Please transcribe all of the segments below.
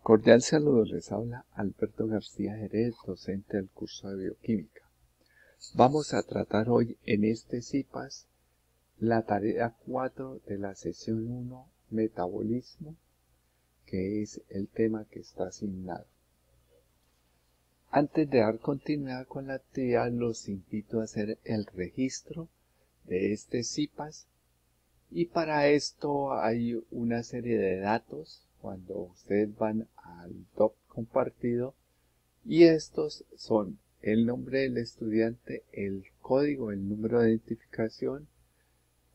Cordial saludo, les habla Alberto García Jerez, docente del curso de Bioquímica. Vamos a tratar hoy en este CIPAS la tarea 4 de la sesión 1, Metabolismo, que es el tema que está asignado. Antes de dar continuidad con la actividad, los invito a hacer el registro de este CIPAS y para esto hay una serie de datos cuando ustedes van al doc compartido y estos son el nombre del estudiante, el código, el número de identificación,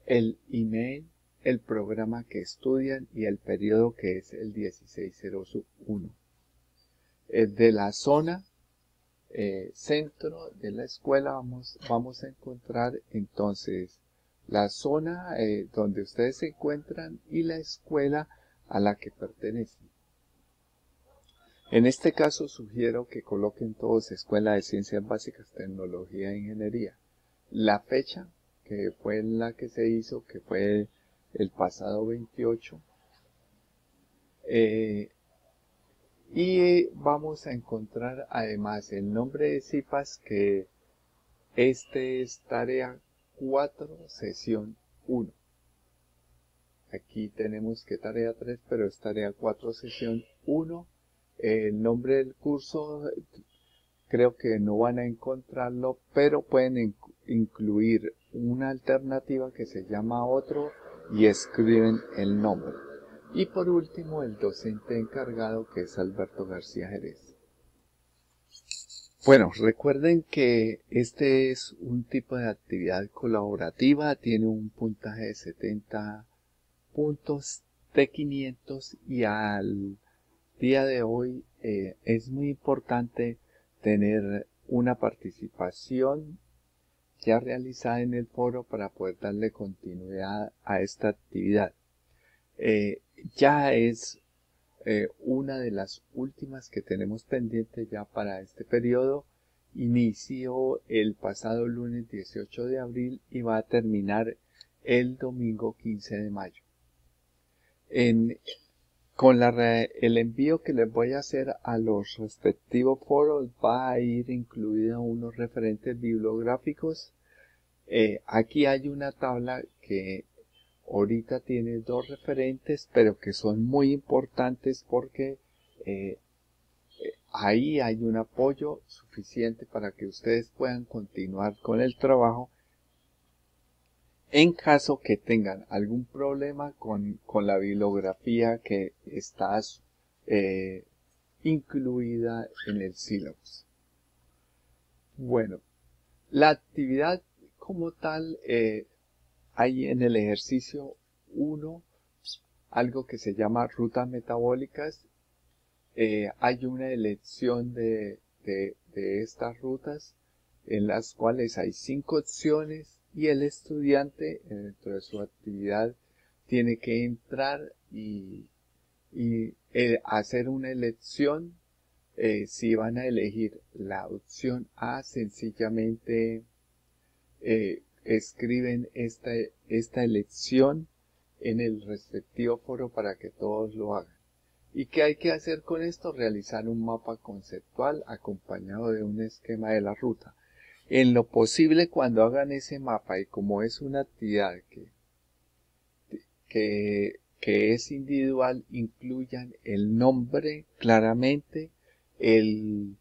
el email, el programa que estudian y el periodo que es el 1601. De la zona centro de la escuela vamos a encontrar entonces la zona donde ustedes se encuentran y la escuela a la que pertenecen. En este caso sugiero que coloquen todos Escuela de Ciencias Básicas, Tecnología e Ingeniería. La fecha que fue en la que se hizo, que fue el pasado 28. Y vamos a encontrar además el nombre de CIPAS, que este es tarea 4, sesión 1. Aquí tenemos que tarea 3, pero es tarea 4, sesión 1. El nombre del curso creo que no van a encontrarlo, pero pueden incluir una alternativa que se llama otro y escriben el nombre. Y por último, el docente encargado, que es Alberto García Jerez. Bueno, recuerden que este es un tipo de actividad colaborativa, tiene un puntaje de 70 puntos de 500 y al día de hoy es muy importante tener una participación ya realizada en el foro para poder darle continuidad a esta actividad. Ya es una de las últimas que tenemos pendiente ya para este periodo. Inició el pasado lunes 18 de abril y va a terminar el domingo 15 de mayo. Con el envío que les voy a hacer a los respectivos foros va a ir incluido unos referentes bibliográficos. Aquí hay una tabla que ahorita tiene 2 referentes, pero que son muy importantes porque ahí hay un apoyo suficiente para que ustedes puedan continuar con el trabajo en caso que tengan algún problema con la bibliografía que está incluida en el syllabus. Bueno, la actividad como tal, hay en el ejercicio 1 algo que se llama rutas metabólicas. Hay una elección de estas rutas en las cuales hay 5 opciones y el estudiante dentro de su actividad tiene que entrar y hacer una elección. Si van a elegir la opción A, sencillamente escriben esta elección en el respectivo foro para que todos lo hagan. ¿Y qué hay que hacer con esto? Realizar un mapa conceptual acompañado de un esquema de la ruta. En lo posible, cuando hagan ese mapa, y como es una actividad que es individual, incluyan el nombre claramente, el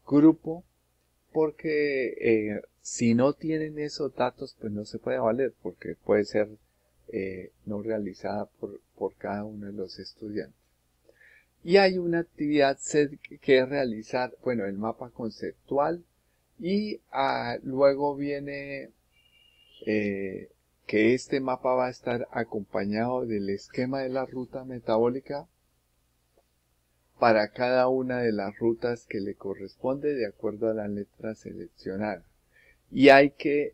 grupo, porque si no tienen esos datos, pues no se puede valer, porque puede ser no realizada por cada uno de los estudiantes. Y hay una actividad que realizar, bueno, el mapa conceptual, y luego viene que este mapa va a estar acompañado del esquema de la ruta metabólica para cada una de las rutas que le corresponde de acuerdo a la letra seleccionada. Y hay que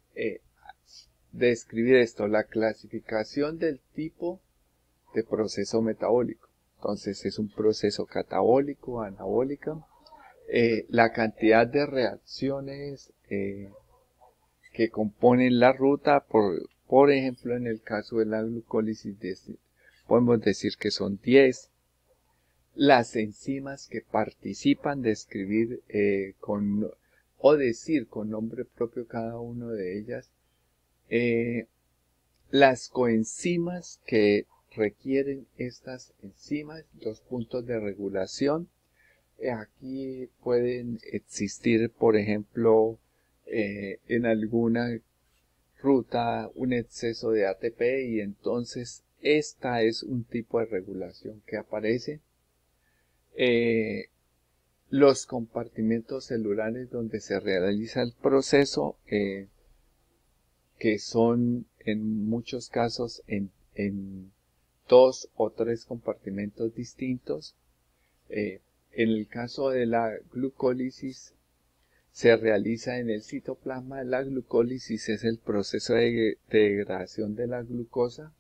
describir esto, la clasificación del tipo de proceso metabólico. Entonces es un proceso catabólico, anabólico, la cantidad de reacciones que componen la ruta, por ejemplo en el caso de la glucólisis podemos decir que son 10, las enzimas que participan de escribir o decir con nombre propio cada uno de ellas, las coenzimas que requieren estas enzimas, los puntos de regulación. Aquí pueden existir, por ejemplo, en alguna ruta un exceso de ATP y entonces esta es un tipo de regulación que aparece. Los compartimentos celulares donde se realiza el proceso, que son en muchos casos en 2 o 3 compartimentos distintos. En el caso de la glucólisis se realiza en el citoplasma. La glucólisis es el proceso de degradación de la glucosa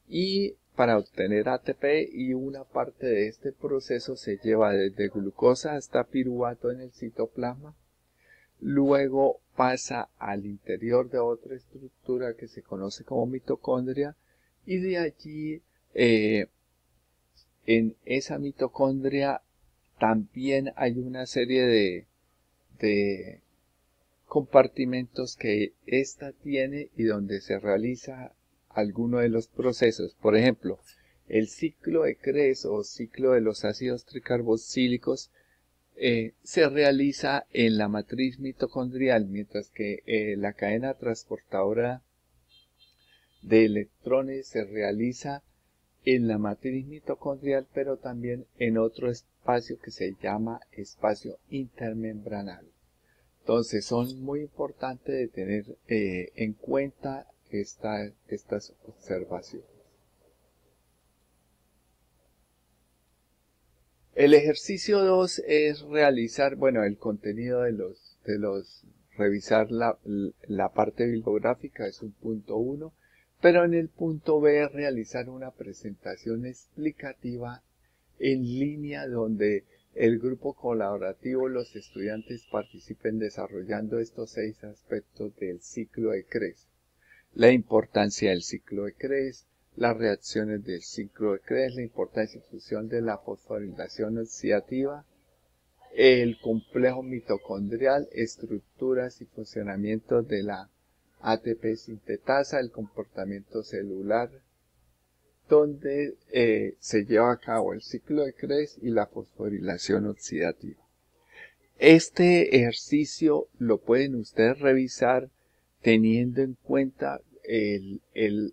y para obtener ATP, y una parte de este proceso se lleva desde glucosa hasta piruvato en el citoplasma. Luego pasa al interior de otra estructura que se conoce como mitocondria y de allí en esa mitocondria también hay una serie de compartimentos que ésta tiene y donde se realiza alguno de los procesos. Por ejemplo, el ciclo de Krebs o ciclo de los ácidos tricarboxílicos se realiza en la matriz mitocondrial, mientras que la cadena transportadora de electrones se realiza en la matriz mitocondrial, pero también en otro espacio que se llama espacio intermembranal. Entonces son muy importantes de tener en cuenta estas observaciones. El ejercicio 2 es realizar, bueno, el contenido revisar la parte bibliográfica es un punto 1, pero en el punto B es realizar una presentación explicativa en línea donde el grupo colaborativo, los estudiantes participen desarrollando estos 6 aspectos del ciclo de Krebs. La importancia del ciclo de Krebs, las reacciones del ciclo de Krebs, la importancia y función de la fosforilación oxidativa, el complejo mitocondrial, estructuras y funcionamiento de la ATP sintetasa, el comportamiento celular, donde se lleva a cabo el ciclo de Krebs y la fosforilación oxidativa. Este ejercicio lo pueden ustedes revisar teniendo en cuenta el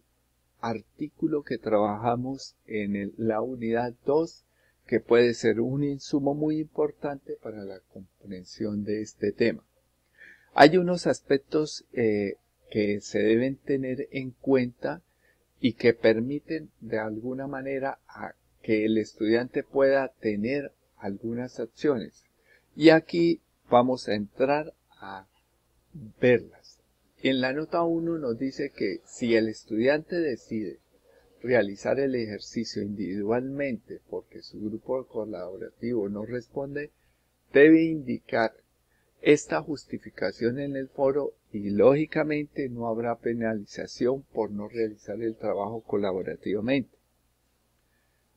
artículo que trabajamos en la unidad 2, que puede ser un insumo muy importante para la comprensión de este tema. Hay unos aspectos que se deben tener en cuenta y que permiten de alguna manera a que el estudiante pueda tener algunas acciones. Y aquí vamos a entrar a verlas. En la nota 1 nos dice que si el estudiante decide realizar el ejercicio individualmente porque su grupo colaborativo no responde, debe indicar esta justificación en el foro y lógicamente no habrá penalización por no realizar el trabajo colaborativamente.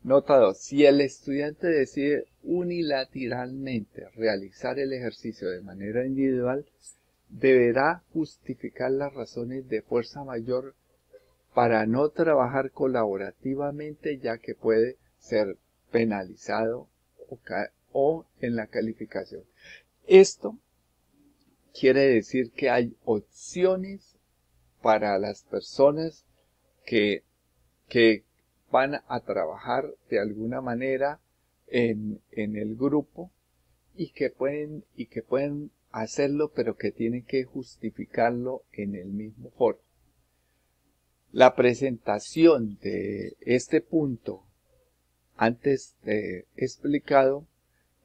Nota 2. Si el estudiante decide unilateralmente realizar el ejercicio de manera individual, deberá justificar las razones de fuerza mayor para no trabajar colaborativamente, ya que puede ser penalizado o en la calificación. Esto quiere decir que hay opciones para las personas que van a trabajar de alguna manera en el grupo y que pueden hacerlo, pero que tienen que justificarlo en el mismo foro. La presentación de este punto antes explicado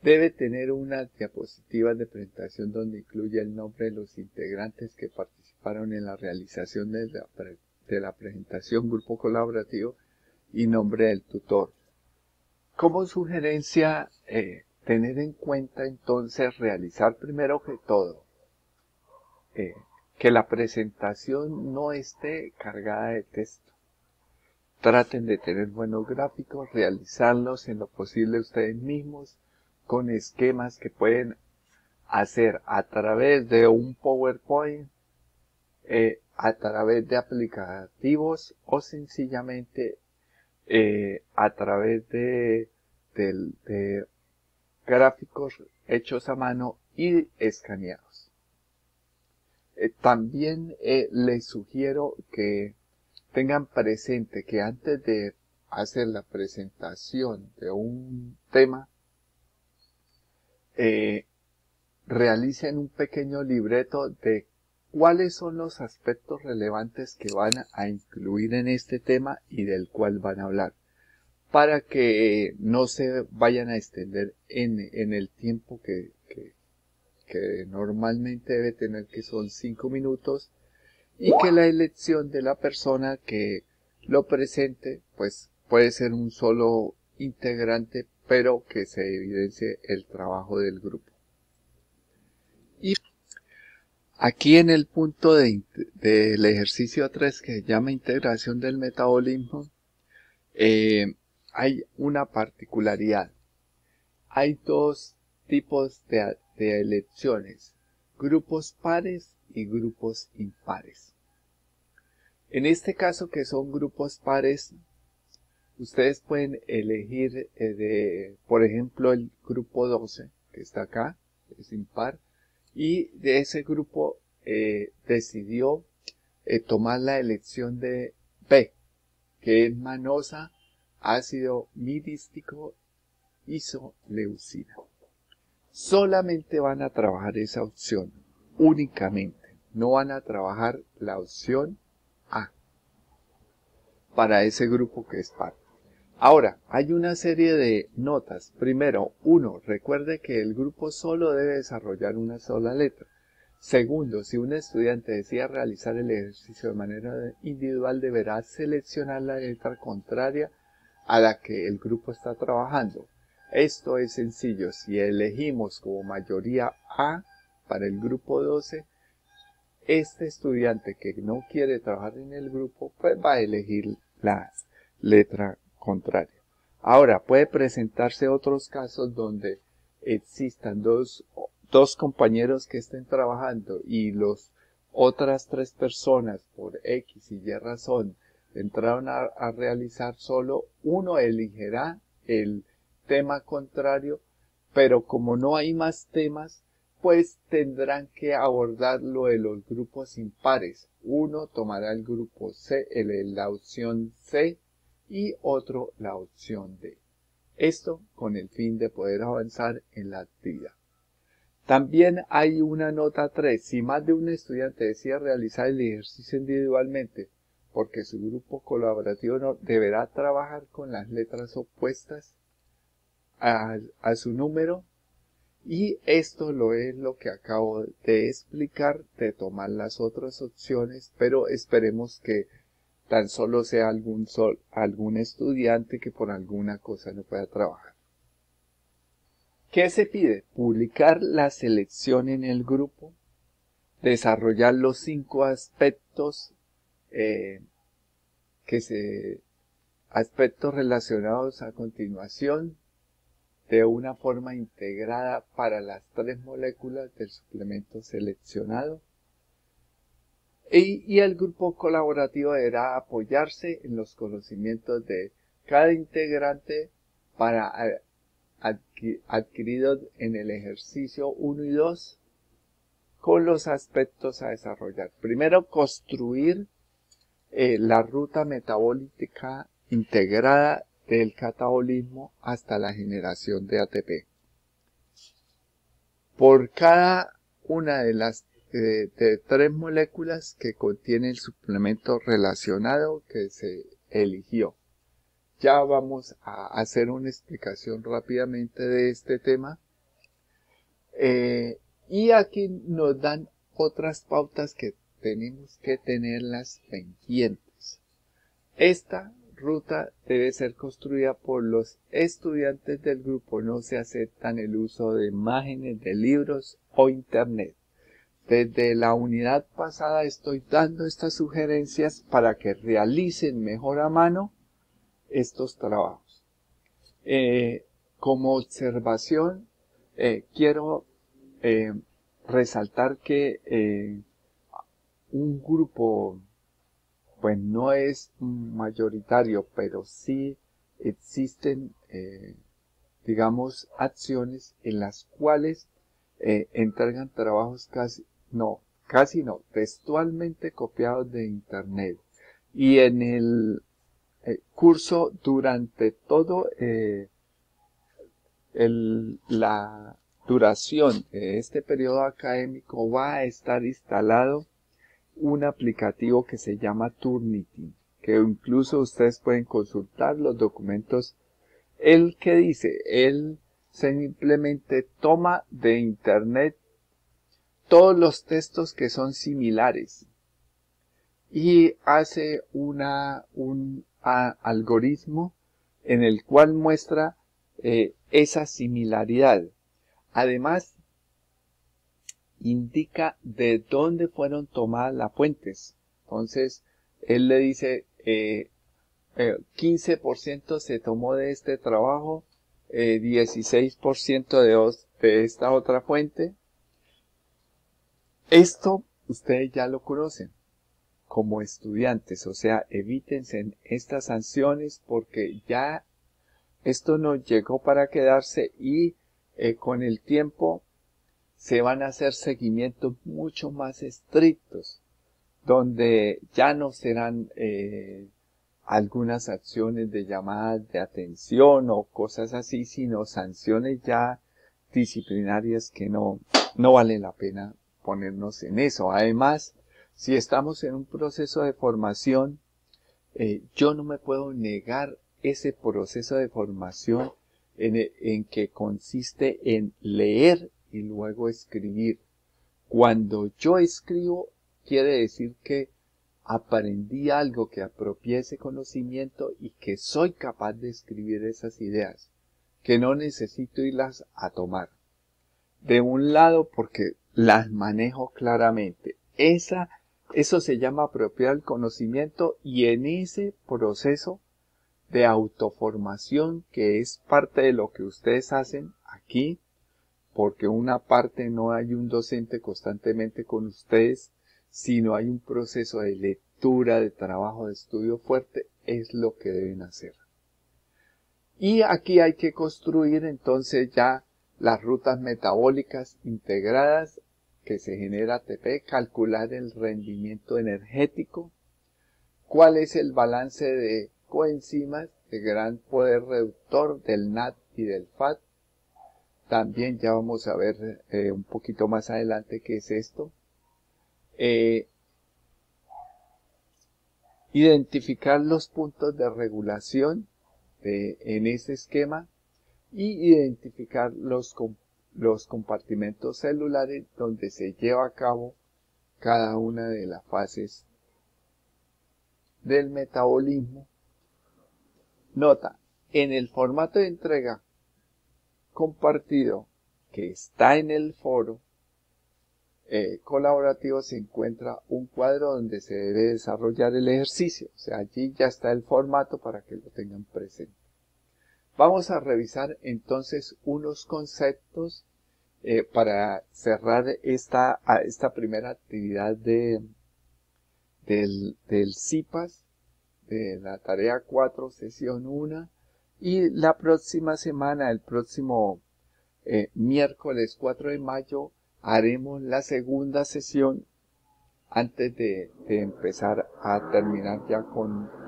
debe tener una diapositiva de presentación donde incluye el nombre de los integrantes que participaron en la realización de la presentación, grupo colaborativo, y nombre del tutor. Como sugerencia, tener en cuenta entonces realizar primero que todo que la presentación no esté cargada de texto, traten de tener buenos gráficos, realizarlos en lo posible ustedes mismos con esquemas que pueden hacer a través de un PowerPoint, a través de aplicativos o sencillamente a través de gráficos hechos a mano y escaneados. También les sugiero que tengan presente que antes de hacer la presentación de un tema, realicen un pequeño libreto de cuáles son los aspectos relevantes que van a incluir en este tema y del cual van a hablar, para que no se vayan a extender en el tiempo que normalmente debe tener, que son 5 minutos, y que la elección de la persona que lo presente pues puede ser un solo integrante, pero que se evidencie el trabajo del grupo. Y aquí en el punto del ejercicio 3, que se llama integración del metabolismo, hay una particularidad. Hay dos tipos de elecciones: grupos pares y grupos impares. En este caso, que son grupos pares, ustedes pueden elegir por ejemplo, el grupo 12, que está acá, es impar, y de ese grupo decidió tomar la elección de B, que es manosa, ácido mirístico, isoleucina. Solamente van a trabajar esa opción, únicamente. No van a trabajar la opción A para ese grupo que es par. Ahora, hay una serie de notas. Primero, recuerde que el grupo solo debe desarrollar una sola letra. Segundo, si un estudiante decide realizar el ejercicio de manera individual, deberá seleccionar la letra contraria a la que el grupo está trabajando. Esto es sencillo. Si elegimos como mayoría A para el grupo 12, este estudiante que no quiere trabajar en el grupo, pues va a elegir la letra contraria. Ahora, puede presentarse otros casos donde existan dos compañeros que estén trabajando y otras 3 personas, por X y Y razón, entraron a realizar solo. Uno elegirá el tema contrario, pero como no hay más temas, pues tendrán que abordarlo de los grupos impares. Uno tomará el grupo C, la opción C, y otro la opción D. Esto con el fin de poder avanzar en la actividad. También hay una nota 3. Si más de un estudiante decide realizar el ejercicio individualmente, porque su grupo colaborativo no deberá trabajar con las letras opuestas a su número, y esto es lo que acabo de explicar, de tomar las otras opciones, pero esperemos que tan solo sea algún estudiante que por alguna cosa no pueda trabajar. ¿Qué se pide? Publicar la selección en el grupo, desarrollar los 5 aspectos aspectos relacionados a continuación de una forma integrada para las 3 moléculas del suplemento seleccionado. Y el grupo colaborativo deberá apoyarse en los conocimientos de cada integrante adquiridos en el ejercicio 1 y 2, con los aspectos a desarrollar. Primero, construir la ruta metabólica integrada del catabolismo hasta la generación de ATP. Por cada una de las de 3 moléculas que contiene el suplemento relacionado que se eligió. Ya vamos a hacer una explicación rápidamente de este tema. Y aquí nos dan otras pautas que tenemos que tenerlas pendientes. Esta ruta debe ser construida por los estudiantes del grupo. No se aceptan el uso de imágenes, de libros o internet. Desde la unidad pasada estoy dando estas sugerencias para que realicen mejor a mano estos trabajos. Como observación, quiero resaltar que un grupo, pues no es mayoritario, pero sí existen, digamos, acciones en las cuales entregan trabajos casi no, textualmente copiados de internet. Y en el curso, durante todo la duración de este periodo académico, va a estar instalado un aplicativo que se llama Turnitin, que incluso ustedes pueden consultar los documentos. Él que dice, él simplemente toma de internet todos los textos que son similares y hace un algoritmo en el cual muestra esa similaridad. Además, indica de dónde fueron tomadas las fuentes. Entonces, él le dice, 15% se tomó de este trabajo, 16% de esta otra fuente. Esto ustedes ya lo conocen como estudiantes, o sea, evítense estas sanciones porque ya esto nos llegó para quedarse y con el tiempo se van a hacer seguimientos mucho más estrictos, donde ya no serán algunas acciones de llamadas de atención o cosas así, sino sanciones ya disciplinarias que no vale la pena ponernos en eso. Además, si estamos en un proceso de formación, yo no me puedo negar ese proceso de formación en que consiste en leer y luego escribir. Cuando yo escribo, quiere decir que aprendí algo, que apropié ese conocimiento y que soy capaz de escribir esas ideas, que no necesito irlas a tomar. De un lado, porque las manejo claramente. Eso se llama apropiar el conocimiento, y en ese proceso de autoformación, que es parte de lo que ustedes hacen aquí, porque una parte no hay un docente constantemente con ustedes, sino hay un proceso de lectura, de trabajo, de estudio fuerte, es lo que deben hacer. Y aquí hay que construir entonces ya las rutas metabólicas integradas que se genera ATP, calcular el rendimiento energético, cuál es el balance de coenzimas de gran poder reductor del NAD y del FAT. También ya vamos a ver un poquito más adelante qué es esto. Identificar los puntos de regulación en este esquema y identificar los compartimentos celulares donde se lleva a cabo cada una de las fases del metabolismo. Nota, en el formato de entrega compartido que está en el foro colaborativo se encuentra un cuadro donde se debe desarrollar el ejercicio. O sea, allí ya está el formato para que lo tengan presente. Vamos a revisar entonces unos conceptos para cerrar esta primera actividad del CIPAS, de la tarea 4, sesión 1, y la próxima semana, el próximo miércoles 4 de mayo, haremos la segunda sesión antes de empezar a terminar ya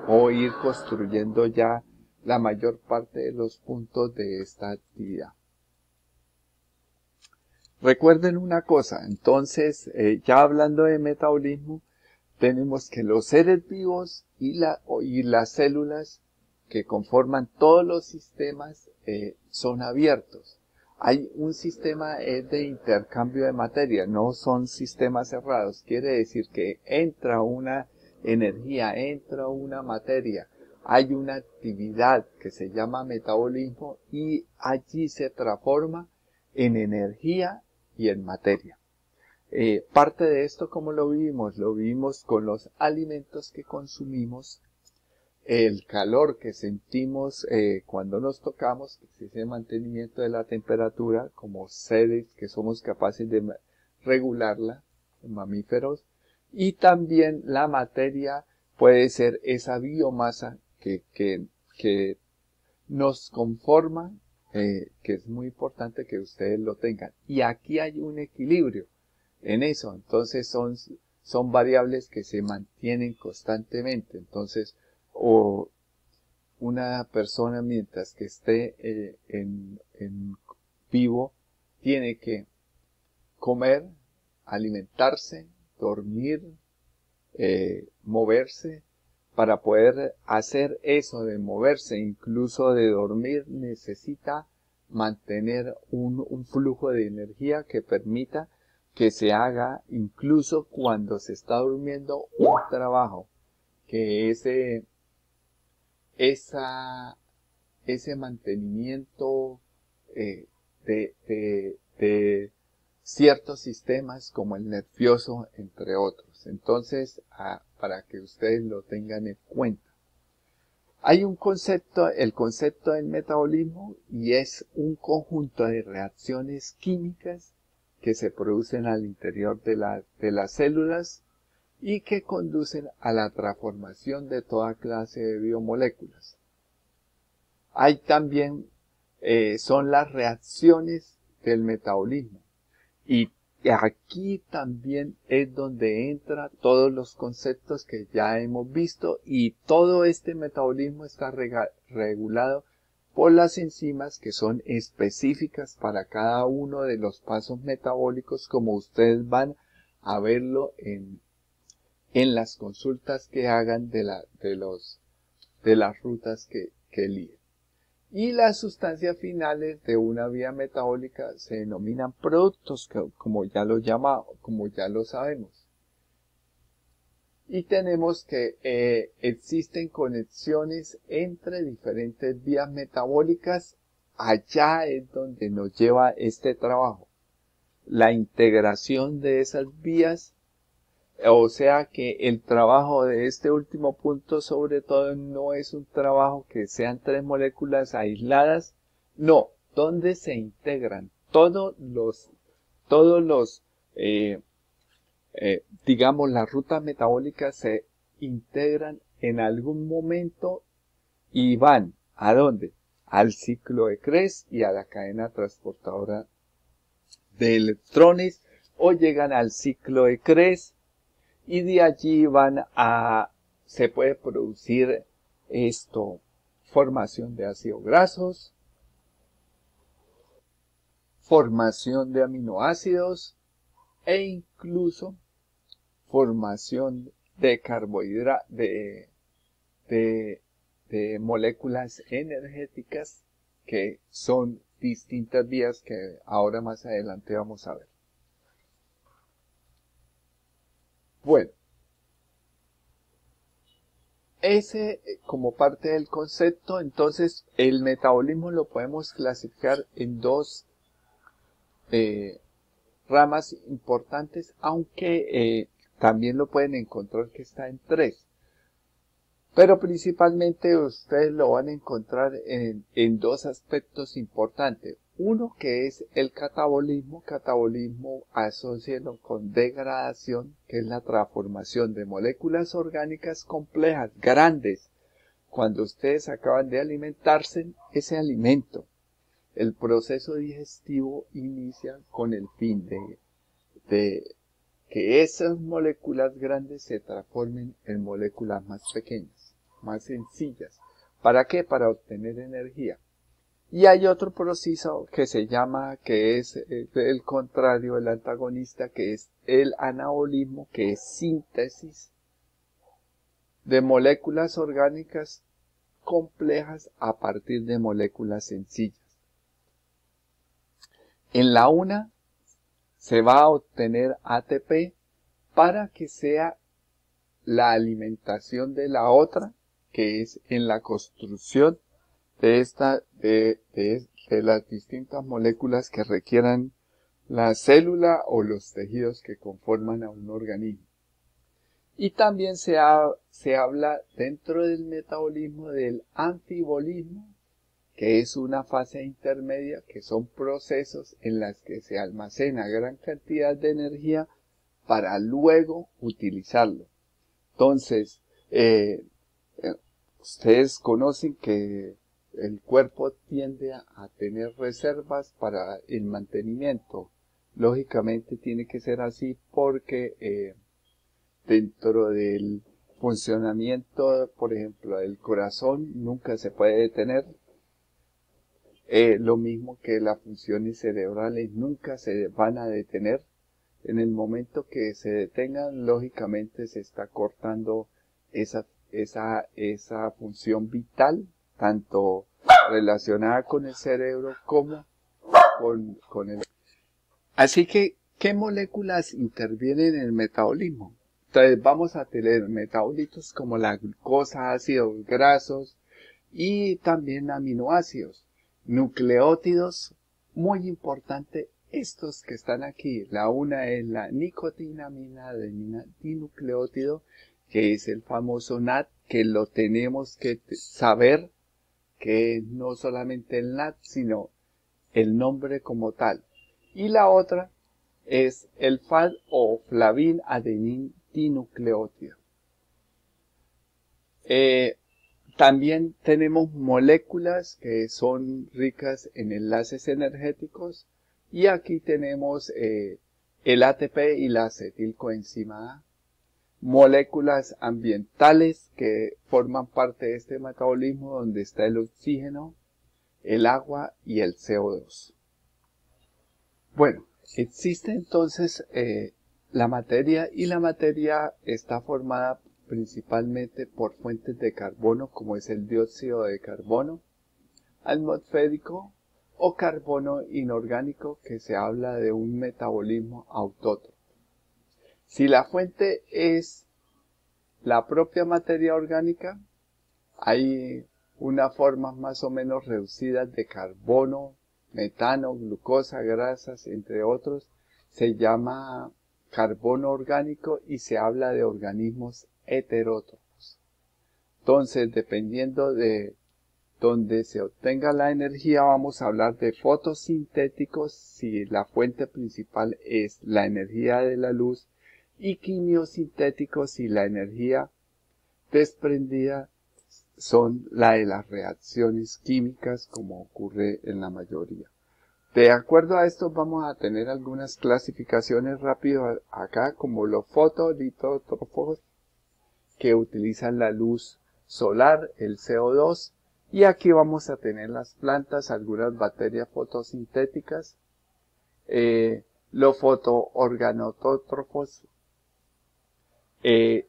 o ir construyendo ya la mayor parte de los puntos de esta actividad. Recuerden una cosa, entonces, ya hablando de metabolismo, tenemos que los seres vivos y las células que conforman todos los sistemas son abiertos. Hay un sistema de intercambio de materia, no son sistemas cerrados. Quiere decir que entra una energía, entra una materia, hay una actividad que se llama metabolismo y allí se transforma en energía y en materia. Parte de esto, ¿cómo lo vivimos? Lo vivimos con los alimentos que consumimos, el calor que sentimos cuando nos tocamos, que es ese mantenimiento de la temperatura, como seres que somos capaces de regularla, mamíferos, y también la materia puede ser esa biomasa que nos conforma, que es muy importante que ustedes lo tengan. Y aquí hay un equilibrio en eso, entonces son variables que se mantienen constantemente. Entonces, o una persona mientras que esté en vivo tiene que comer, alimentarse, dormir, moverse. Para poder hacer eso de moverse, incluso de dormir, necesita mantener un flujo de energía que permita que se haga incluso cuando se está durmiendo un trabajo, que ese mantenimiento de ciertos sistemas como el nervioso, entre otros. Entonces, para que ustedes lo tengan en cuenta. Hay un concepto, el concepto del metabolismo, y es un conjunto de reacciones químicas que se producen al interior de las células y que conducen a la transformación de toda clase de biomoléculas. Hay también, son las reacciones del metabolismo. Y aquí también es donde entran todos los conceptos que ya hemos visto, y todo este metabolismo está regulado por las enzimas que son específicas para cada uno de los pasos metabólicos, como ustedes van a verlo en las consultas que hagan de las rutas que eligen. Y las sustancias finales de una vía metabólica se denominan productos, como ya lo sabemos. Y tenemos que existen conexiones entre diferentes vías metabólicas. Allá es donde nos lleva este trabajo. La integración de esas vías. O sea que el trabajo de este último punto sobre todo no es un trabajo que sean tres moléculas aisladas, no, donde se integran todos los digamos, las rutas metabólicas se integran en algún momento y van, ¿a dónde? Al ciclo de Krebs y a la cadena transportadora de electrones, o llegan al ciclo de Krebs. Y de allí se puede producir formación de ácidos grasos, formación de aminoácidos e incluso formación de carbohidratos, de moléculas energéticas, que son distintas vías que ahora más adelante vamos a ver. Bueno, ese como parte del concepto, entonces el metabolismo lo podemos clasificar en dos ramas importantes, aunque también lo pueden encontrar que está en tres. Pero principalmente ustedes lo van a encontrar en dos aspectos importantes. Uno que es el catabolismo. Catabolismo asócialo con degradación, que es la transformación de moléculas orgánicas complejas, grandes. Cuando ustedes acaban de alimentarse, ese alimento, el proceso digestivo inicia con el fin de que esas moléculas grandes se transformen en moléculas más pequeñas, más sencillas. ¿Para qué? Para obtener energía. Y hay otro proceso que se llama, que es el contrario, el antagonista, que es el anabolismo, que es síntesis de moléculas orgánicas complejas a partir de moléculas sencillas. En la una se va a obtener ATP para que sea la alimentación de la otra, que es en la construcción de las distintas moléculas que requieran la célula o los tejidos que conforman a un organismo. Y también se habla dentro del metabolismo del anfibolismo, que es una fase intermedia, que son procesos en las que se almacena gran cantidad de energía para luego utilizarlo. Entonces, ustedes conocen que el cuerpo tiende a tener reservas para el mantenimiento. Lógicamente tiene que ser así porque dentro del funcionamiento, por ejemplo, del corazón nunca se puede detener. Lo mismo que las funciones cerebrales nunca se van a detener. En el momento que se detengan, lógicamente se está cortando esa función vital, tanto relacionada con el cerebro como con el... Así que, ¿qué moléculas intervienen en el metabolismo? Entonces vamos a tener metabolitos como la glucosa, ácidos grasos y también aminoácidos. Nucleótidos, muy importante, estos que están aquí. La una es la nicotinamina adenina dinucleótido, que es el famoso NAD, que lo tenemos que saber, que no solamente el NAD, sino el nombre como tal. Y la otra es el FAD o flavin adenin dinucleótido. También tenemos moléculas que son ricas en enlaces energéticos y aquí tenemos el ATP y la acetilcoenzima A. Moléculas ambientales que forman parte de este metabolismo donde está el oxígeno, el agua y el CO2. Bueno, existe entonces la materia y la materia está formada principalmente por fuentes de carbono como es el dióxido de carbono atmosférico o carbono inorgánico, que se habla de un metabolismo autótropo. Si la fuente es la propia materia orgánica, hay unas formas más o menos reducidas de carbono, metano, glucosa, grasas, entre otros. Se llama carbono orgánico y se habla de organismos heterótrofos. Entonces, dependiendo de donde se obtenga la energía, vamos a hablar de fotosintéticos si la fuente principal es la energía de la luz, y quimiosintéticos si la energía desprendida son la de las reacciones químicas, como ocurre en la mayoría. De acuerdo a esto vamos a tener algunas clasificaciones rápidas acá, como los fotolitótrofos, que utilizan la luz solar, el CO2, y aquí vamos a tener las plantas, algunas bacterias fotosintéticas, los fotoorganotótrofos,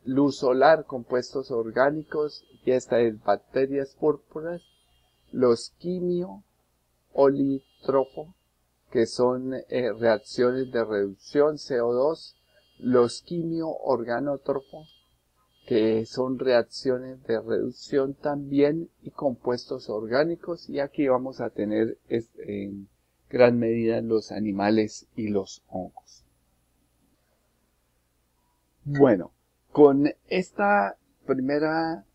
luz solar, compuestos orgánicos, y esta es bacterias púrpuras, los quimio-olitrófos, que son reacciones de reducción CO2, los quimio-organótrofos, que son reacciones de reducción también, y compuestos orgánicos, y aquí vamos a tener en gran medida los animales y los hongos. Bueno, con esta primera,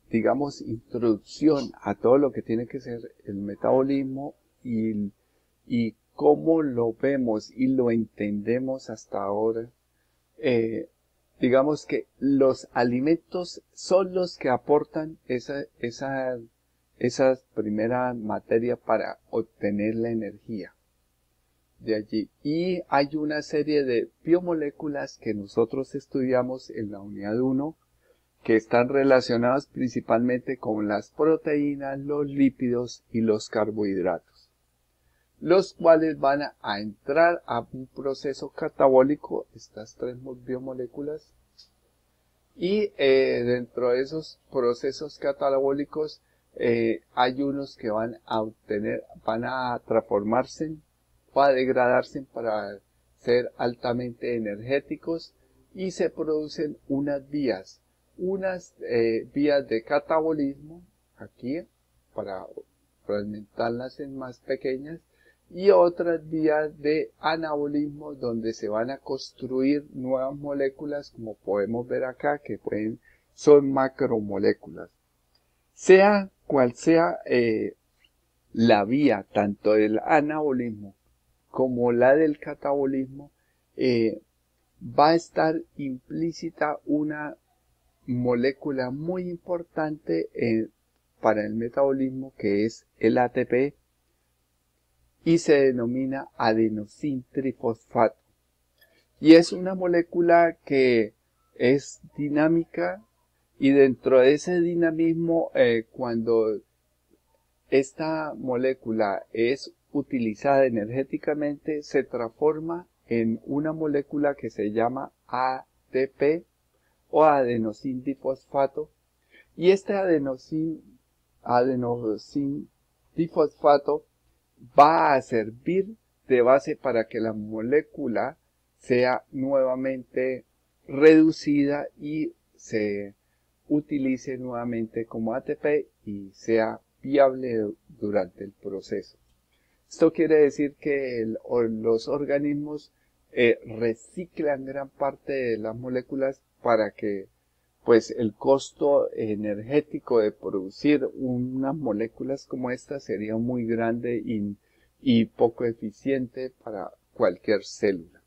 digamos, introducción a todo lo que tiene que ser el metabolismo y cómo lo vemos y lo entendemos hasta ahora, digamos que los alimentos son los que aportan esa primera materia para obtener la energía de allí. Y hay una serie de biomoléculas que nosotros estudiamos en la unidad 1 que están relacionadas principalmente con las proteínas, los lípidos y los carbohidratos, los cuales van a entrar a un proceso catabólico, estas tres biomoléculas, y dentro de esos procesos catabólicos hay unos que van a transformarse o a degradarse para ser altamente energéticos, y se producen unas vías de catabolismo aquí para fragmentarlas en más pequeñas, y otras vías de anabolismo donde se van a construir nuevas moléculas, como podemos ver acá, que son macromoléculas. Sea cual sea la vía, tanto del anabolismo como la del catabolismo, va a estar implícita una molécula muy importante para el metabolismo, que es el ATP, y se denomina adenosintrifosfato. Y es una molécula que es dinámica, y dentro de ese dinamismo, cuando esta molécula es utilizada energéticamente, se transforma en una molécula que se llama ATP o adenosindifosfato, y este adenosindifosfato va a servir de base para que la molécula sea nuevamente reducida y se utilice nuevamente como ATP y sea viable durante el proceso. Esto quiere decir que los organismos reciclan gran parte de las moléculas para que pues el costo energético de producir unas moléculas como estas sería muy grande y poco eficiente para cualquier célula.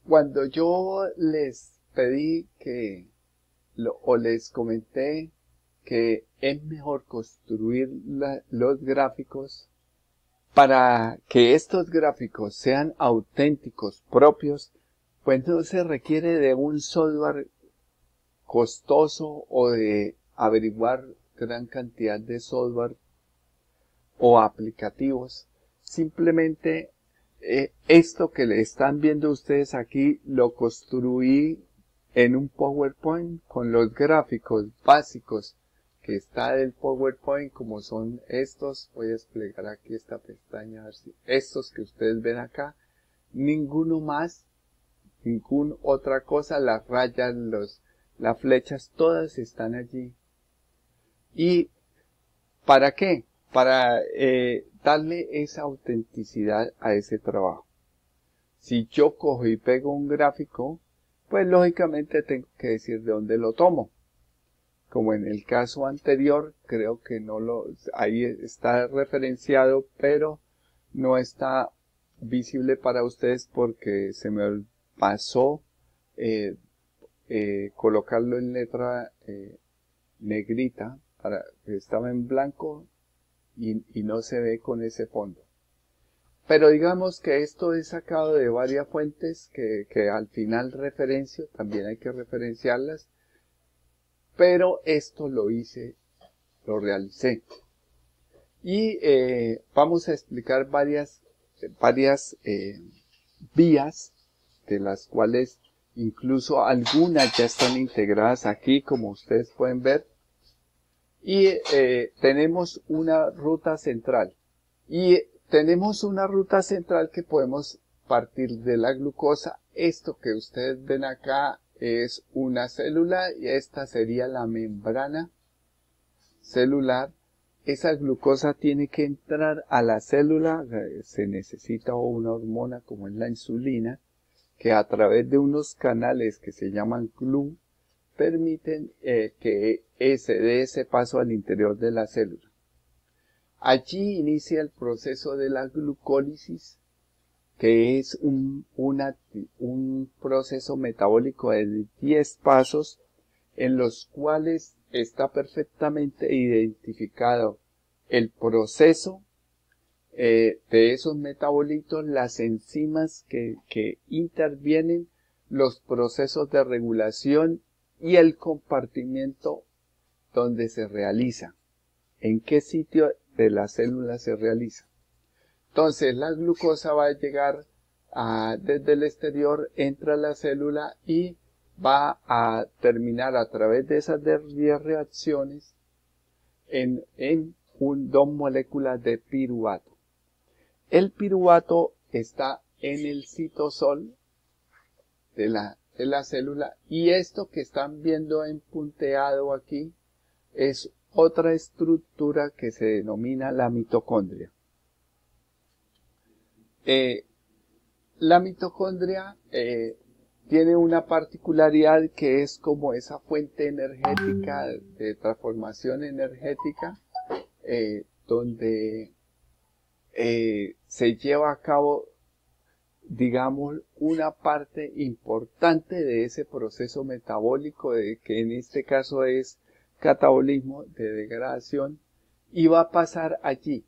Cuando yo les pedí o les comenté que es mejor construir los gráficos para que estos gráficos sean auténticos, propios, pues no se requiere de un software costoso o de averiguar gran cantidad de software o aplicativos. Simplemente esto que le están viendo ustedes aquí lo construí en un PowerPoint con los gráficos básicos que está del PowerPoint, como son estos. Voy a desplegar aquí esta pestaña, a ver si estos que ustedes ven acá, ninguno más, ninguna otra cosa, las rayas, las flechas, todas están allí. ¿Y para qué? Para darle esa autenticidad a ese trabajo. Si yo cojo y pego un gráfico, pues lógicamente tengo que decir de dónde lo tomo. Como en el caso anterior, creo que ahí está referenciado, pero no está visible para ustedes porque se me pasó colocarlo en letra negrita, estaba en blanco y no se ve con ese fondo. Pero digamos que esto es sacado de varias fuentes que al final referencio, también hay que referenciarlas, pero esto lo realicé. Y vamos a explicar varias vías, de las cuales incluso algunas ya están integradas aquí, como ustedes pueden ver. Y tenemos una ruta central. Y tenemos una ruta central que podemos partir de la glucosa. Esto que ustedes ven acá es una célula y esta sería la membrana celular. Esa glucosa tiene que entrar a la célula, se necesita una hormona como es la insulina, que a través de unos canales que se llaman CLU permiten que se dé ese paso al interior de la célula. Allí inicia el proceso de la glucólisis, que es un proceso metabólico de 10 pasos en los cuales está perfectamente identificado el proceso de esos metabolitos, las enzimas que intervienen, los procesos de regulación y el compartimiento donde se realiza, en qué sitio de la célula se realiza. Entonces la glucosa va a llegar desde el exterior, entra a la célula y va a terminar a través de esas 10 reacciones en 2 moléculas de piruvato. El piruvato está en el citosol de la célula, y esto que están viendo en punteado aquí es otra estructura que se denomina la mitocondria. La mitocondria tiene una particularidad que es como esa fuente energética de transformación energética donde se lleva a cabo, digamos, una parte importante de ese proceso metabólico, que en este caso es catabolismo de degradación, y va a pasar allí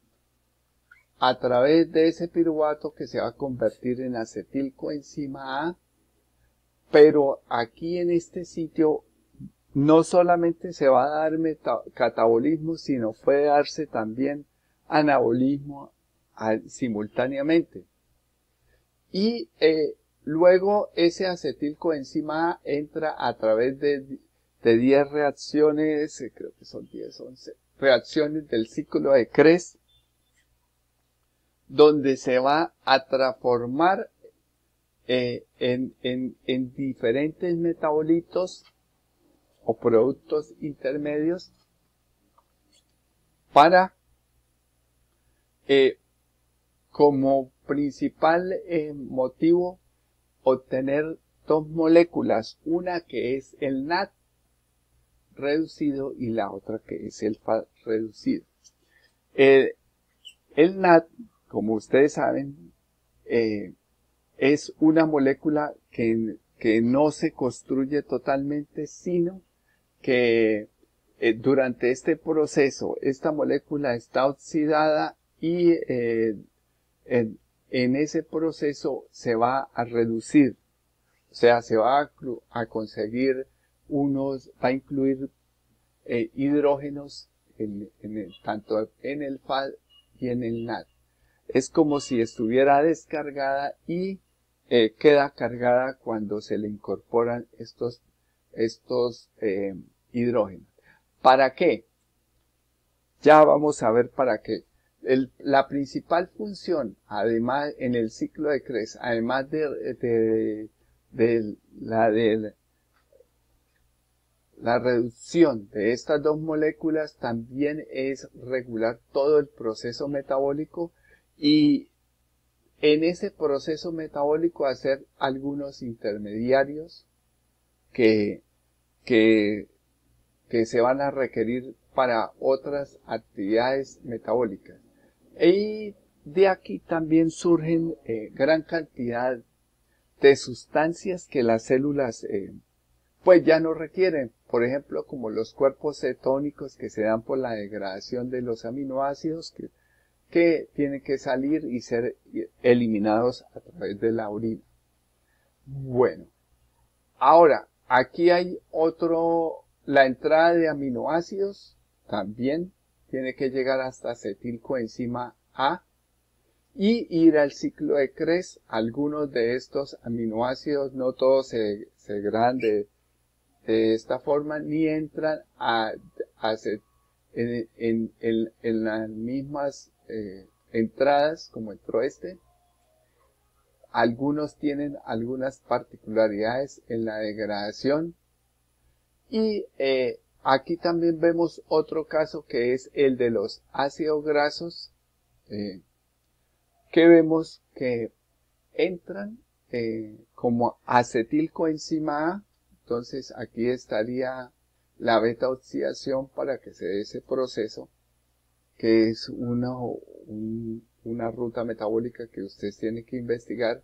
a través de ese piruvato que se va a convertir en acetilcoenzima A, pero aquí en este sitio no solamente se va a dar catabolismo, sino puede darse también anabolismo simultáneamente. Y luego ese acetilcoenzima A entra a través de 10 reacciones, creo que son 10, 11 reacciones del ciclo de Krebs, donde se va a transformar en diferentes metabolitos o productos intermedios para como principal motivo obtener dos moléculas, una que es el NAD reducido y la otra que es el FAD reducido. El NAD, como ustedes saben, es una molécula que no se construye totalmente, sino que durante este proceso esta molécula está oxidada y en ese proceso se va a reducir, o sea, se va a conseguir va a incluir hidrógenos tanto en el FAD y en el NAD. Es como si estuviera descargada y queda cargada cuando se le incorporan estos hidrógenos. ¿Para qué? Ya vamos a ver para qué. La principal función, además, en el ciclo de Krebs, además de la reducción de estas dos moléculas, también es regular todo el proceso metabólico y en ese proceso metabólico hacer algunos intermediarios que se van a requerir para otras actividades metabólicas. Y de aquí también surgen gran cantidad de sustancias que las células pues ya no requieren. Por ejemplo, como los cuerpos cetónicos que se dan por la degradación de los aminoácidos que tienen que salir y ser eliminados a través de la orina. Bueno, ahora aquí hay la entrada de aminoácidos también tiene que llegar hasta acetilcoenzima A y ir al ciclo de Krebs. Algunos de estos aminoácidos, no todos se degradan de esta forma, ni entran en las mismas entradas como entró este. Algunos tienen algunas particularidades en la degradación y aquí también vemos otro caso que es el de los ácidos grasos que vemos que entran como acetilcoenzima A. Entonces aquí estaría la beta oxidación para que se dé ese proceso, que es una ruta metabólica que ustedes tienen que investigar.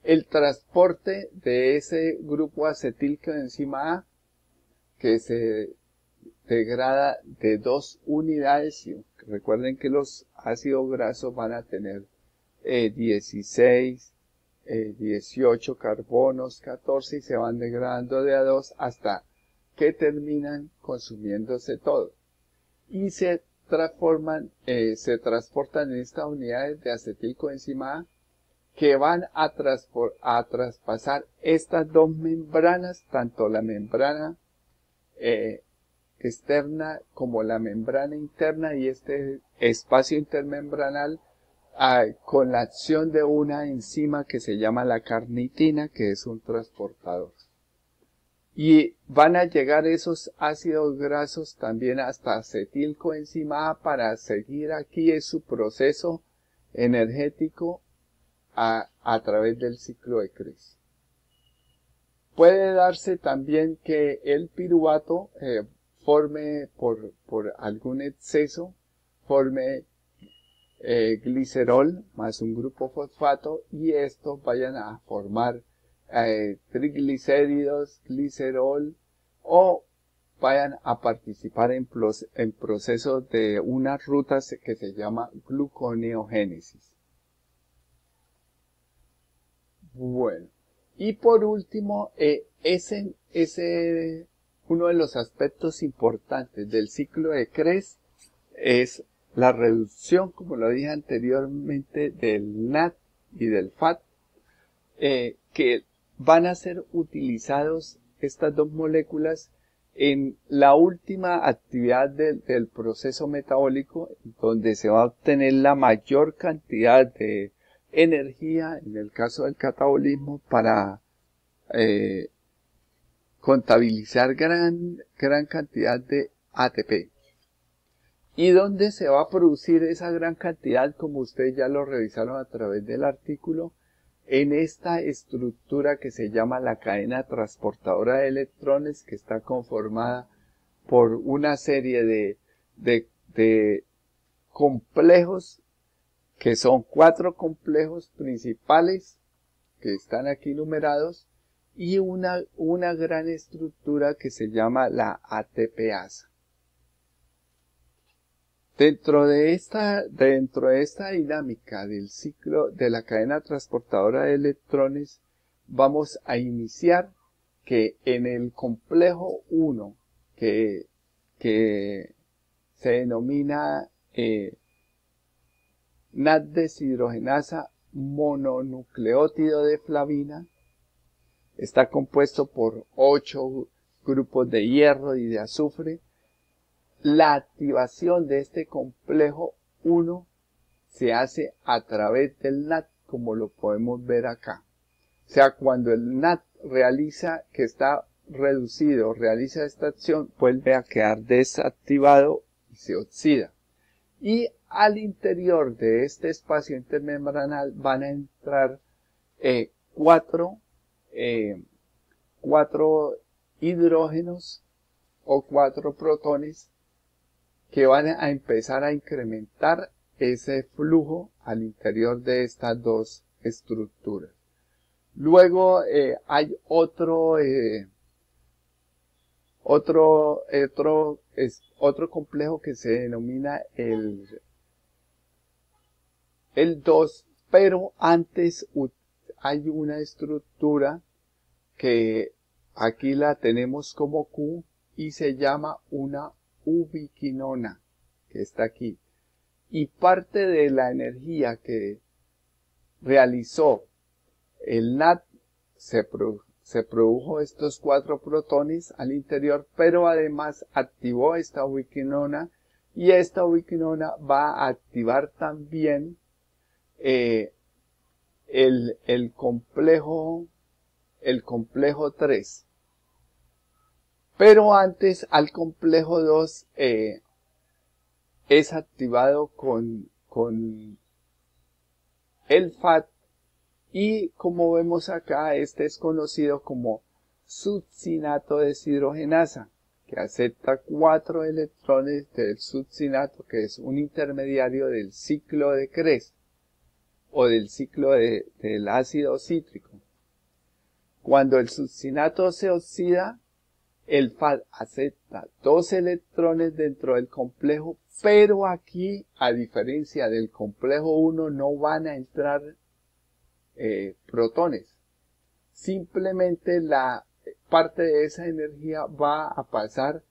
El transporte de ese grupo acetilcoenzima A, que se degrada de 2 unidades. Recuerden que los ácidos grasos van a tener 16, 18 carbonos, 14 y se van degradando de a 2 hasta que terminan consumiéndose todo. Y se transportan en estas unidades de acetilcoenzima A que van a traspasar estas dos membranas, tanto la membrana externa como la membrana interna y este espacio intermembranal con la acción de una enzima que se llama la carnitina, que es un transportador. Y van a llegar esos ácidos grasos también hasta acetilcoenzima A para seguir aquí en su proceso energético a través del ciclo de Krebs. Puede darse también que el piruvato forme por algún exceso, forme glicerol más un grupo fosfato y estos vayan a formar triglicéridos, glicerol o vayan a participar en procesos de una ruta que se llama gluconeogénesis. Bueno, y por último, uno de los aspectos importantes del ciclo de Krebs es la reducción, como lo dije anteriormente, del NAD y del FAT, que van a ser utilizados estas dos moléculas en la última actividad del proceso metabólico, donde se va a obtener la mayor cantidad de energía, en el caso del catabolismo, para contabilizar gran cantidad de ATP. Y donde se va a producir esa gran cantidad, como ustedes ya lo revisaron a través del artículo, en esta estructura que se llama la cadena transportadora de electrones, que está conformada por una serie de complejos, que son 4 complejos principales, que están aquí numerados, y una gran estructura que se llama la ATPasa. Dentro de esta dinámica del ciclo de la cadena transportadora de electrones, vamos a iniciar que en el complejo 1, que se denomina NAD-deshidrogenasa mononucleótido de flavina, está compuesto por 8 grupos de hierro y de azufre. La activación de este complejo 1 se hace a través del NAD, como lo podemos ver acá. O sea, cuando el NAD que está reducido, realiza esta acción, vuelve a quedar desactivado y se oxida. Y al interior de este espacio intermembranal van a entrar 4 hidrógenos o 4 protones que van a empezar a incrementar ese flujo al interior de estas dos estructuras. Luego hay otro complejo que se denomina el 2, pero antes hay una estructura que aquí la tenemos como Q y se llama una ubiquinona, que está aquí. Y parte de la energía que realizó el NAD se produjo estos 4 protones al interior, pero además activó esta ubiquinona y esta ubiquinona va a activar también el complejo 3. Pero antes al complejo 2 es activado con el FAT y como vemos acá, este es conocido como succinato deshidrogenasa, que acepta 4 electrones del succinato, que es un intermediario del ciclo de Krebs o del ciclo del ácido cítrico. Cuando el succinato se oxida, el FAT acepta 2 electrones dentro del complejo, pero aquí, a diferencia del complejo 1, no van a entrar protones. Simplemente la parte de esa energía va a pasar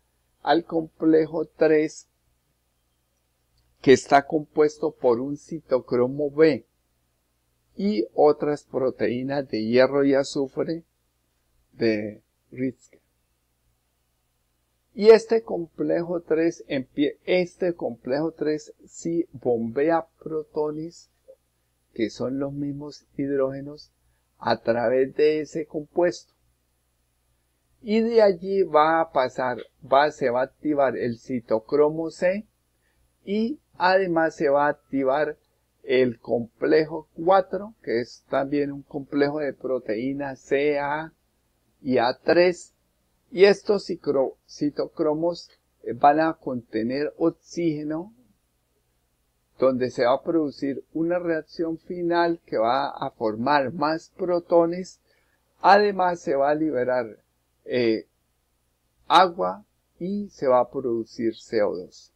al complejo 3, que está compuesto por un citocromo B y otras proteínas de hierro y azufre de Ritske. Y este complejo 3 sí bombea protones, que son los mismos hidrógenos, a través de ese compuesto. y de allí va a pasar, se va a activar el citocromo C y además se va a activar el complejo 4, que es también un complejo de proteínas CA y A3, y estos citocromos van a contener oxígeno, donde se va a producir una reacción final que va a formar más protones. Además se va a liberar agua y se va a producir CO2.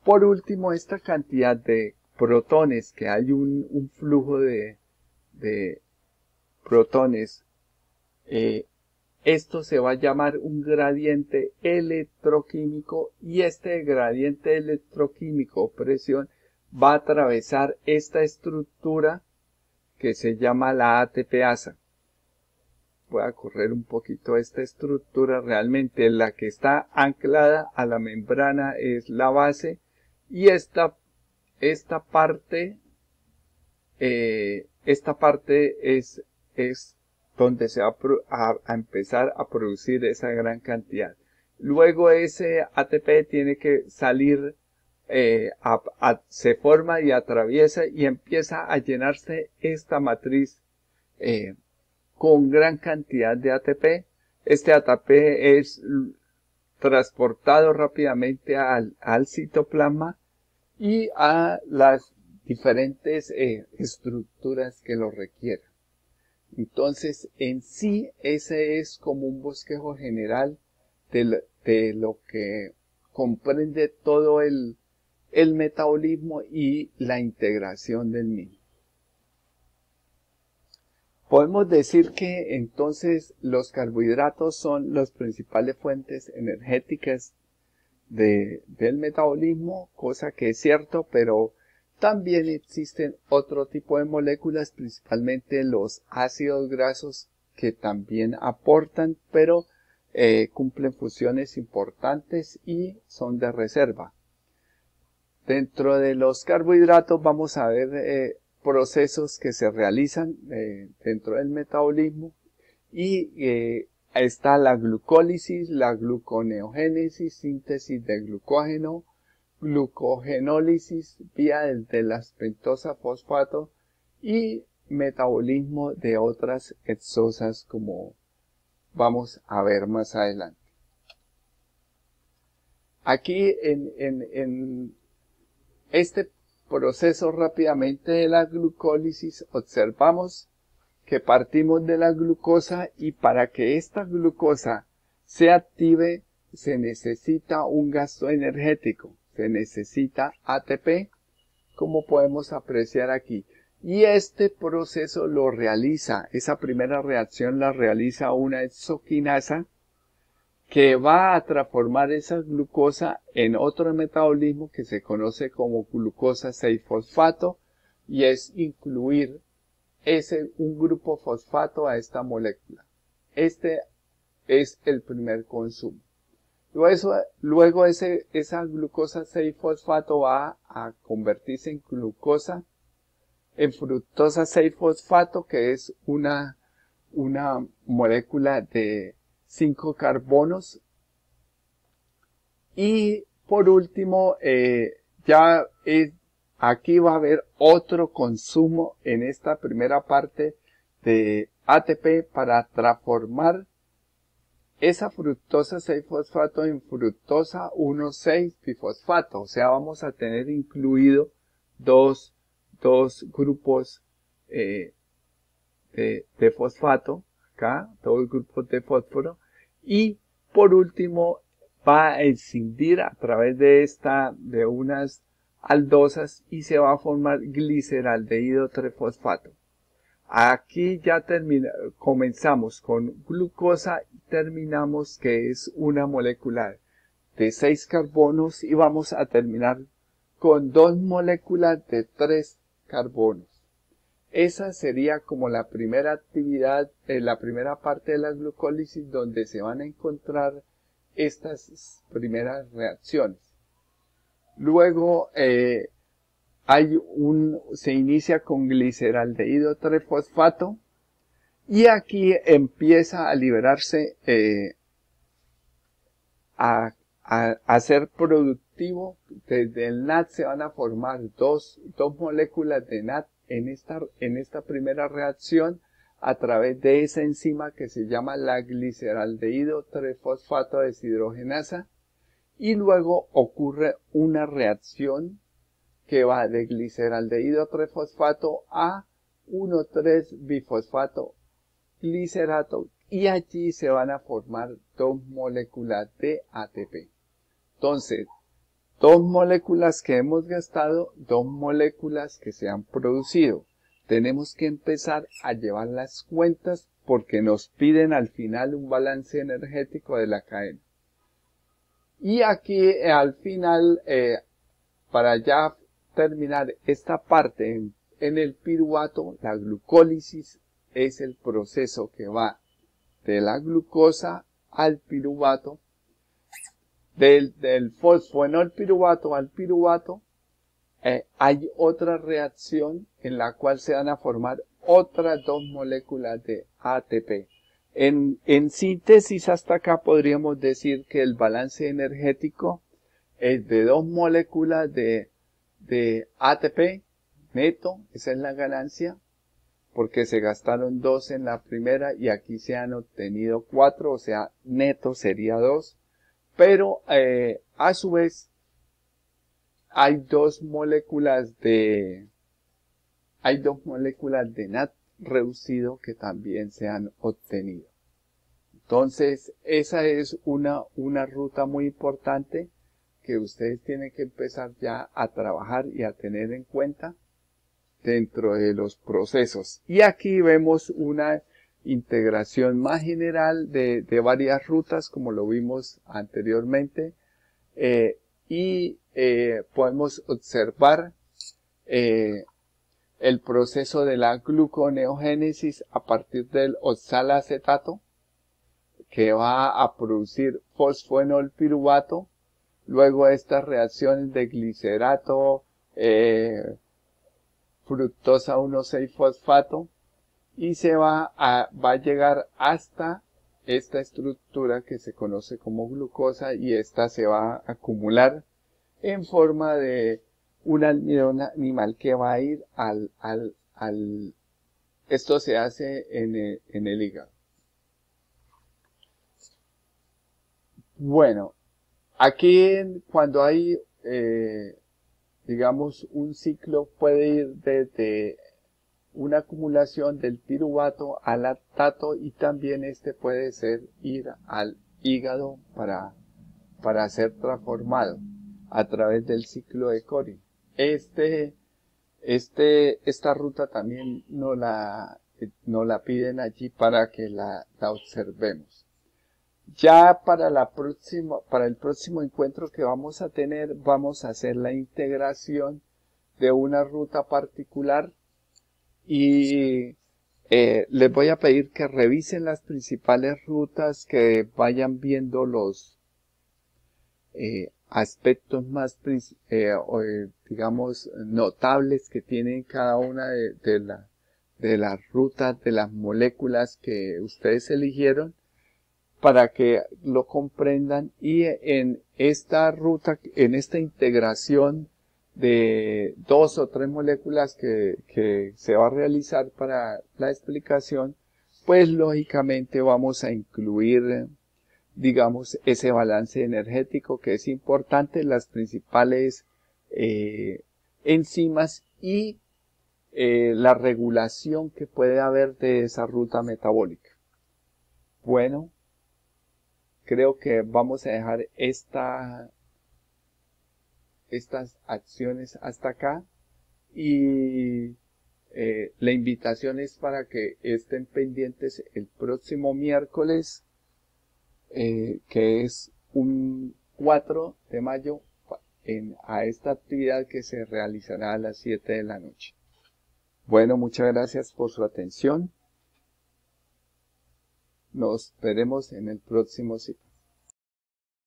Por último, esta cantidad de protones, que hay un flujo de protones, esto se va a llamar un gradiente electroquímico, y este gradiente electroquímico o presión va a atravesar esta estructura que se llama la ATPasa. Voy a correr un poquito esta estructura. Realmente la que está anclada a la membrana es la base, y esta parte es donde se va a empezar a producir esa gran cantidad. Luego ese ATP tiene que salir, se forma y atraviesa y empieza a llenarse esta matriz con gran cantidad de ATP. Este ATP es transportado rápidamente al citoplasma y a las diferentes estructuras que lo requieran. Entonces, en sí, ese es como un bosquejo general de lo que comprende todo el metabolismo y la integración del mismo. Podemos decir que entonces los carbohidratos son las principales fuentes energéticas del metabolismo, cosa que es cierto, pero también existen otro tipo de moléculas, principalmente los ácidos grasos, que también aportan, pero cumplen funciones importantes y son de reserva. Dentro de los carbohidratos vamos a ver procesos que se realizan dentro del metabolismo, y está la glucólisis, la gluconeogénesis, síntesis de glucógeno, glucogenólisis vía de las pentosa fosfato y metabolismo de otras hexosas, como vamos a ver más adelante. Aquí en este proceso rápidamente de la glucólisis observamos que partimos de la glucosa, y para que esta glucosa se active se necesita un gasto energético, se necesita ATP, como podemos apreciar aquí. Y este proceso lo realiza, esa primera reacción la realiza una exoquinasa, que va a transformar esa glucosa en otro metabolismo que se conoce como glucosa 6-fosfato, y es incluir un grupo fosfato a esta molécula. Este es el primer consumo. Luego esa glucosa 6-fosfato va a convertirse en fructosa 6-fosfato, que es una molécula de 5 carbonos. Y por último, aquí va a haber otro consumo en esta primera parte de ATP para transformar esa fructosa 6-fosfato en fructosa 1,6-bifosfato. O sea, vamos a tener incluido dos grupos de fosfato, acá, dos grupos de fósforo, y por último va a escindir a través de unas aldosas y se va a formar gliceraldehído 3-fosfato. Aquí ya comenzamos con glucosa y terminamos que es una molécula de 6 carbonos, y vamos a terminar con 2 moléculas de 3 carbonos. Esa sería como la primera actividad, la primera parte de la glucólisis, donde se van a encontrar estas primeras reacciones. Luego se inicia con gliceraldehído 3-fosfato, Y aquí empieza a liberarse, a ser productivo. Desde el NAD se van a formar dos moléculas de NAD en esta primera reacción a través de esa enzima que se llama la gliceraldehído 3-fosfato deshidrogenasa, y luego ocurre una reacción que va de gliceraldehído 3-fosfato a 1,3-bifosfato glicerato, y allí se van a formar dos moléculas de ATP. Entonces, dos moléculas que hemos gastado, dos moléculas que se han producido. Tenemos que empezar a llevar las cuentas porque nos piden al final un balance energético de la cadena. Y aquí al final, para ya terminar esta parte en el piruvato, la glucólisis es el proceso que va de la glucosa al piruvato, del fosfonol piruvato al piruvato. Hay otra reacción en la cual se van a formar otras dos moléculas de ATP. En síntesis, hasta acá podríamos decir que el balance energético es de dos moléculas de ATP neto, esa es la ganancia, porque se gastaron dos en la primera y aquí se han obtenido 4, o sea, neto sería 2, pero a su vez hay dos moléculas de NAD reducido que también se han obtenido. Entonces, esa es una ruta muy importante que ustedes tienen que empezar ya a trabajar y a tener en cuenta dentro de los procesos. Y aquí vemos una integración más general de varias rutas, como lo vimos anteriormente, podemos observar el proceso de la gluconeogénesis a partir del oxalacetato, que va a producir fosfonol piruvato. Luego estas reacciones de glicerato, fructosa 1,6-fosfato, y se va a llegar hasta esta estructura que se conoce como glucosa, y esta se va a acumular en forma de un almidón animal que va a ir esto se hace en el hígado. Bueno, aquí cuando hay, digamos, un ciclo puede ir desde una acumulación del piruvato al lactato, y también puede ir al hígado para ser transformado a través del ciclo de Cori. Esta ruta también nos la piden allí para que la observemos. Ya para el próximo encuentro que vamos a tener, vamos a hacer la integración de una ruta particular, y les voy a pedir que revisen las principales rutas, que vayan viendo los aspectos más, digamos, notables que tienen cada una de las rutas, de las moléculas que ustedes eligieron, para que lo comprendan. Y en esta ruta, en esta integración de 2 o 3 moléculas que se va a realizar para la explicación, pues lógicamente vamos a incluir, digamos, ese balance energético que es importante, las principales enzimas y la regulación que puede haber de esa ruta metabólica. Bueno, creo que vamos a dejar estas acciones hasta acá, y la invitación es para que estén pendientes el próximo miércoles, que es un 4 de mayo, a esta actividad que se realizará a las 7 de la noche. Bueno, muchas gracias por su atención. Nos veremos en el próximo ciclo.